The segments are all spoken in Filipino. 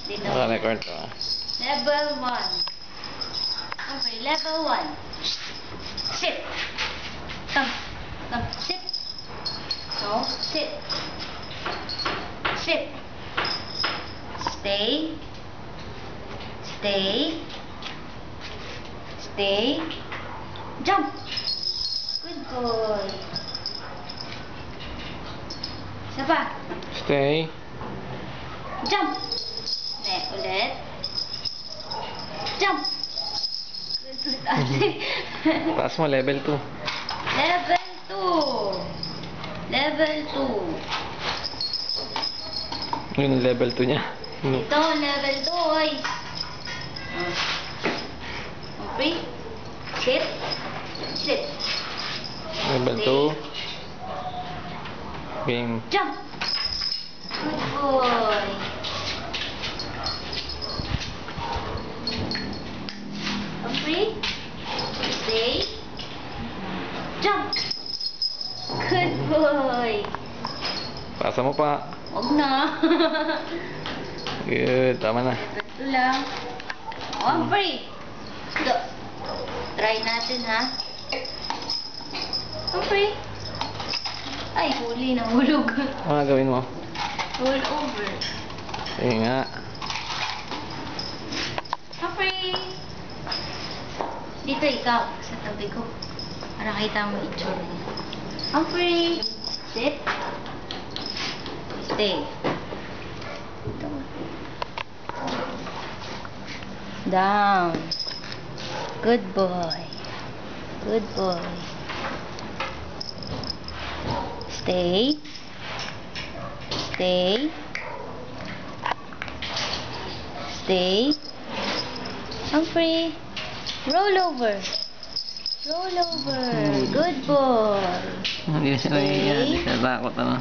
Dito. Naka-record to. Level 1. Okay, level 1. Sit. Come. Come. Sit. No, sit. Sit. Stay. Stay. Stay. Jump. Good boy. Isa pa. Stay. Jump. Ne, ulit. Jump. Good boy. Taas mo, level 2. Level 2. Level 2. Yun, level 2 niya. Ito, level 2, oy. Okay. Sit. Sit. Level Stay. 2. Game. Jump. Good boy. Okay. Stay. Jump. Good boy. Pasa mo pa. Huwag na. Good, tama na. Ito lang. Oh, free. Go. Try natin, ha? Oh, free. Ay, huli. Nahulog. Ano nga gawin mo? Roll over. Sige nga. Oh, free. Dito, ikaw. Sa tabi ko. Para kita mo itsura niya. Oh, free. Sit. Stay. Down. Good boy. Good boy. Stay. Stay. Stay. Humphrey. Roll over. Roll over. Good boy. Hindi siya nangyayari. Hindi siya takot, ano?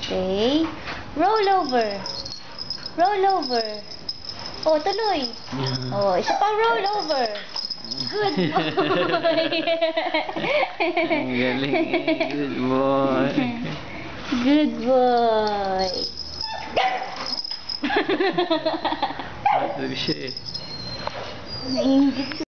Stay. Roll over. Roll over. Oh, tuloy. Oh, isa pang roll over. Good boy. Ang galing eh. Good boy. Good boy. Ito siya eh. Nainggit